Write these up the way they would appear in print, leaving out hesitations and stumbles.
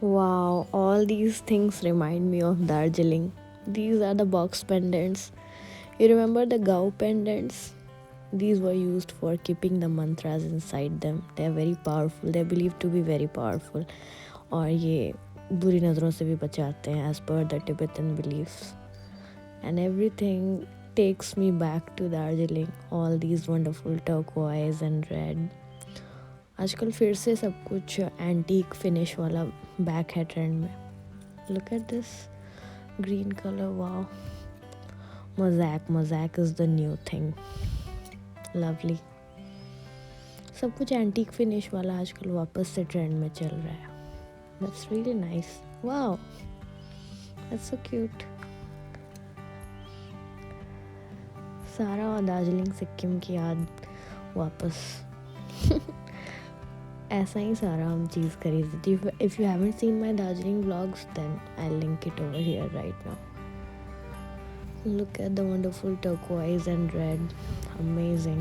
Wow, all these things remind me of Darjeeling. These are the box pendants. You remember the Gao pendants? These were used for keeping the mantras inside them. They are very powerful. They are believed to be very powerful. और ये बुरी नज़रों से भी बचाते हैं as per the Tibetan beliefs. And everything takes me back to Darjeeling. All these wonderful turquoise and red. आजकल फिर से सब कुछ एंटीक फिनिश वाला बैक है ट्रेंड में. Look at this green colour. Wow, mosaic is the new thing. Lovely. सब कुछ एंटीक फिनिश वाला आजकल वापस से ट्रेंड में चल रहा है. That's really nice. Wow, that's so cute. सारा और दार्जिलिंग सिक्किम की याद वापस. ऐसा ही सारा हम चीज़ खरीदती. If you haven't seen my Darjeeling vlogs then I link it over here right now. Look at the wonderful turquoise and red. Amazing.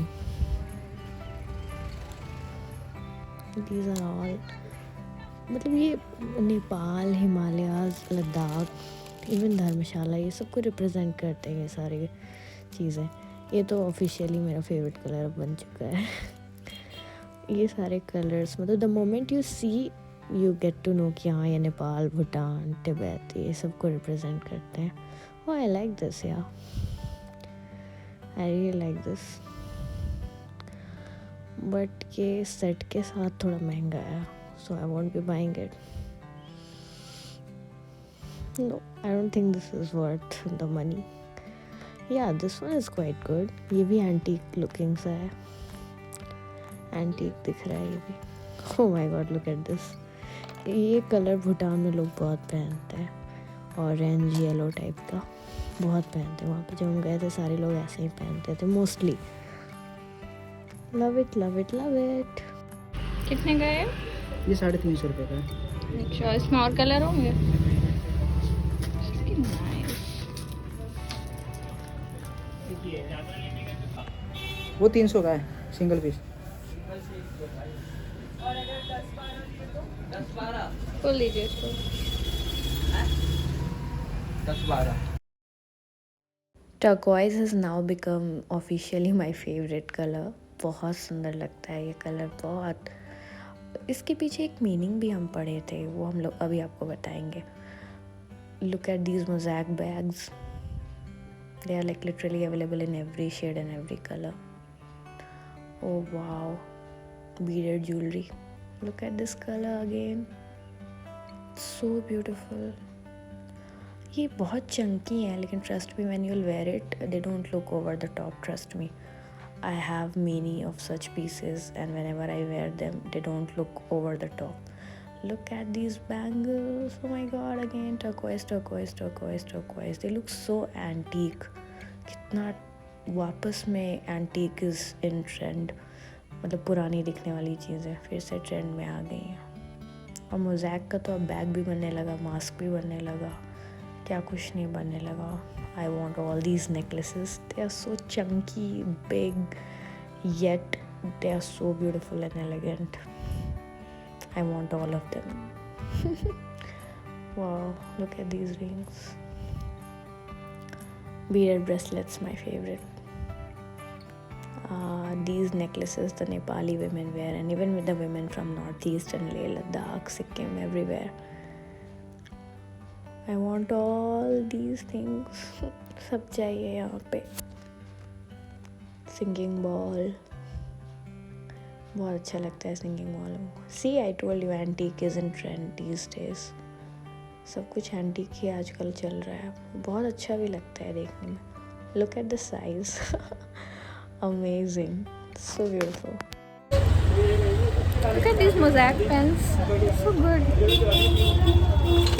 These are all मतलब ये नेपाल, हिमालयाज़, लद्दाख, इवन धर्मशाला, ये सब को रिप्रेजेंट करते हैं ये सारी चीज़ें. ये तो ऑफिशियली मेरा फेवरेट कलर बन चुका है. ये सारे कलर्स मतलब the moment you see you get to know कि हाँ ये नेपाल, भूटान, तिब्बत, ये सब को रिप्रेजेंट करते हैं. Oh, I like this, yeah. I really like this. But ये सेट के साथ थोड़ा महंगा है, so I won't be buying it. No, I don't think this is worth the money. Yeah, this one is quite good. ये भी antique looking सा है. Antique दिख रहा है ये भी. Oh my God, look at this. ये कलर भूटान में लोग बहुत पहनते हैं. ऑरेंज येलो टाइप का बहुत पहनते हैं. वहाँ पे जब हम गए थे सारे लोग ऐसे ही पहनते थे mostly. Love it love it love it. कितने का है ये 350 रुपये का है. अच्छा, इसमें और कलर होंगे. नाइस. वो 300 का है सिंगल पीस. खोल लीजिए इसको. 10-12. Turquoise has now become officially my favorite color. बहुत सुंदर लगता है ये कलर बहुत. इसके पीछे एक मीनिंग भी हम पढ़े थे, वो हम लोग अभी आपको बताएंगे. Look at these mosaic bags. They are like literally available in every shade and every color. Oh wow, beaded jewelry. Look at this color again. So beautiful. ये बहुत चंकी है लेकिन trust me when you will where it they don't look over the top. Trust me, I have many of such pieces and whenever I wear them they don't look over the top. Look at these bangles. Oh my God, again turquoise turquoise turquoise turquoise. They look so antique. कितना वापस में antique is in trend. मतलब पुरानी दिखने वाली चीज़ें फिर से ट्रेंड में आ गई हैं. और मोज़ैक का तो अब बैग भी बनने लगा, मास्क भी बनने लगा, क्या कुछ नहीं बनने लगा. I want all these necklaces. They are so chunky, big, yet they are so beautiful and elegant. I want all of them. Wow, look at these rings. beaded bracelets, my favorite. These necklaces the Nepali women wear, and even with the women from northeast and Leh, Ladakh, Sikkim, everywhere. I want all these things. सब चाहिए यहाँ पे. Singing ball. बहुत अच्छा लगता है singing ball. See, I told you antique is in trend these days. सब कुछ एंटीक ही आजकल चल रहा है. बहुत अच्छा भी लगता है देखने में. Look at the size. Amazing. So beautiful. Look at these mosaic pens. So good.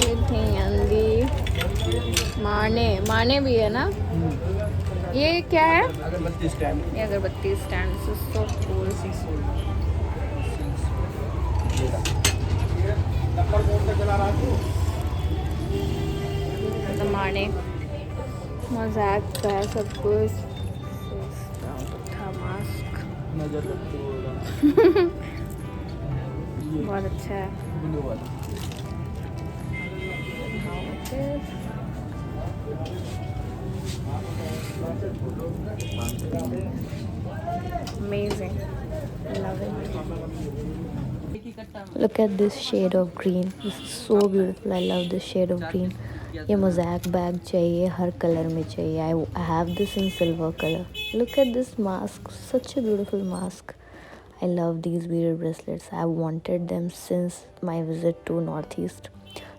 Everything and the माने भी है ना. ये क्या है? अगरबत्ती स्टैंड. ये अगरबत्ती स्टैंड. So cool. The माने मजाक का है सब कुछ. मास्क नजर लगती है. बहुत अच्छा है. ब्लू वाला this. Amazing. Love it. Look at this shade of green. This is so beautiful. I love this shade of green. ये मोज़ैक बैग चाहिए, हर कलर में चाहिए. I have this in silver color. Look at this mask. Such a beautiful mask. I love these beaded bracelets. I wanted them since my visit to Northeast.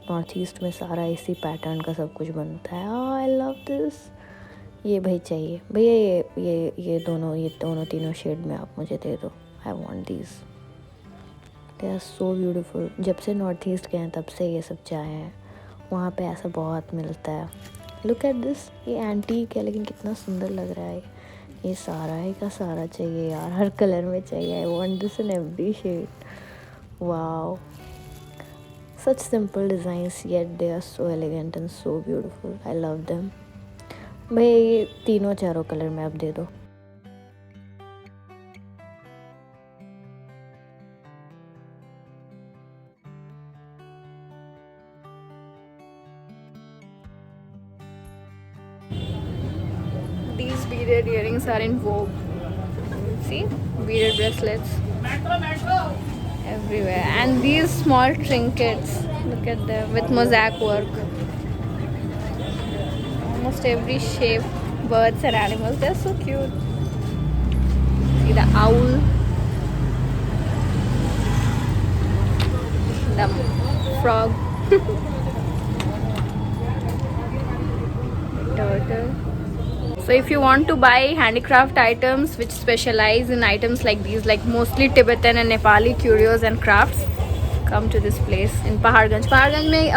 Northeast में सारा इसी pattern का सब कुछ बनता है. Oh, I love this. ये भाई चाहिए भैया. ये दोनों तीनों शेड में आप मुझे दे दो. I want these. They are so beautiful. जब से नॉर्थ ईस्ट गए हैं तब से ये सब चाहे हैं. वहाँ पे ऐसा बहुत मिलता है. Look at this. ये एंटीक है लेकिन कितना सुंदर लग रहा है. ये सारा ही का सारा चाहिए यार, हर कलर में चाहिए. I want this in every shade. Wow. Such simple designs yet they are so elegant and so beautiful. I love them. भैया ये तीनों चारों कलर में आप दे दो. These beaded earrings are in vogue. See, beaded bracelets everywhere, and these small trinkets. Look at them with mosaic work. Almost every shape, birds and animals. They're so cute. See the owl, the frog, turtle. So if you want to buy handicraft items which specialize in items like these, like mostly Tibetan and Nepali curios and crafts, come to this place in Paharganj. Paharganj में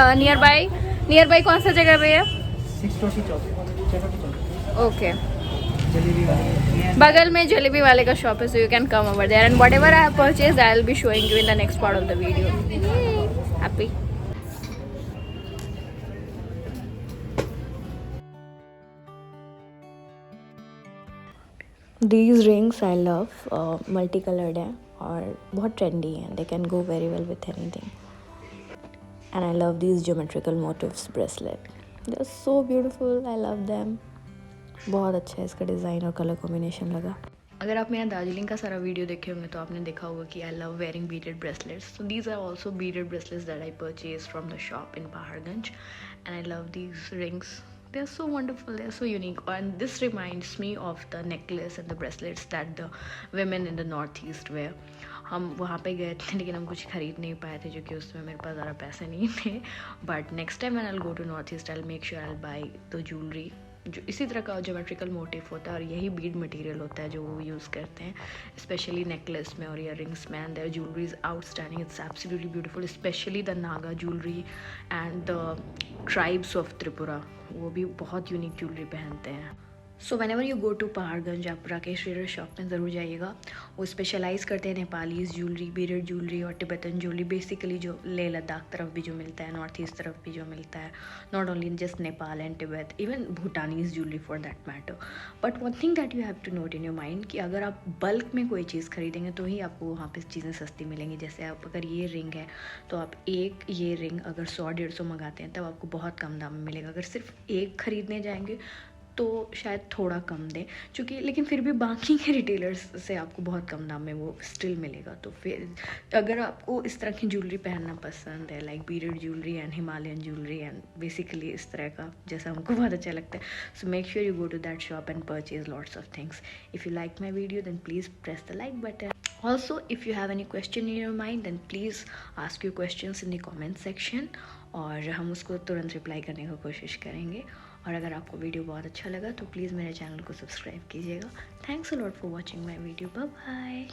nearby कौन सा जगह पे है? 620 चौक. Okay. Jalebi वाली. बगल में जलेबी वाले का शॉप है, so you can come over there, and whatever I have purchased I will be showing you in the next part of the video. Yay! Happy. These rings I love. Multicolored हैं और बहुत trendy हैं. They can go very well with anything. And I love these geometrical motifs bracelet. They're so beautiful. I love them. बहुत अच्छा है इसका design और colour combination लगा. अगर आप मेरा दार्जिलिंग का सारा वीडियो देखे होंगे तो आपने देखा होगा कि I love wearing beaded bracelets. So these are also beaded bracelets that I purchase from the shop in Paharganj and I love these rings. They are so wonderful, they are so unique, and this reminds me of the necklace and the bracelets that the women in the northeast wear. हम वहाँ पे गए थे लेकिन हम कुछ खरीद नहीं पाए थे क्योंकि उसमें मेरे पास ज़्यादा पैसे नहीं थे. But next time when I will go to north east I will make sure I will buy the jewellery जो इसी तरह का ज्योमेट्रिकल मोटिव होता है और यही बीड मटेरियल होता है जो वो यूज़ करते हैं स्पेशली नेकलेस में और ईयर रिंग्स में. And their jewellery is outstanding. It's absolutely beautiful, specially the Naga jewellery and the tribes of Tripura. वो भी बहुत यूनिक ज्वेलरी पहनते हैं. So whenever you go to Paharganj आप राकेश ट्रेडर शॉप में ज़रूर जाइएगा. वो स्पेशलाइज़ करते हैं नेपालीज ज्वेलरी, बीडेड ज्वेलरी और टिबेटन ज्वेलरी. बेसिकली जो लेह लद्दाख तरफ भी जो मिलता है, नॉर्थ ईस्ट तरफ भी जो मिलता है, not only in just Nepal and Tibet, even Bhutanese jewellery for that matter. But one thing that you have to note in your mind कि अगर आप बल्क में कोई चीज़ खरीदेंगे तो ही आपको वहाँ पर चीज़ें सस्ती मिलेंगी. जैसे आप अगर ये रिंग है तो आप एक ये रिंग अगर 100-150 मंगाते हैं तब आपको बहुत कम दाम में मिलेगा. अगर सिर्फ एक खरीदने जाएंगे तो शायद थोड़ा कम दें चूँकि, लेकिन फिर भी बाकी के रिटेलर्स से आपको बहुत कम दाम में वो स्टिल मिलेगा. तो फिर अगर आपको इस तरह की ज्वेलरी पहनना पसंद है like beaded jewellery and Himalayan jewellery and basically इस तरह का जैसा हमको बहुत अच्छा लगता है, so make sure you go to that shop and purchase lots of things. If you like my video then please press the like button. Also, if you have any question in your mind then please ask your questions in the comment section और हम उसको तुरंत reply करने की कोशिश करेंगे. और अगर आपको वीडियो बहुत अच्छा लगा तो प्लीज़ मेरे चैनल को सब्सक्राइब कीजिएगा. Thanks a lot for watching my video. Bye bye.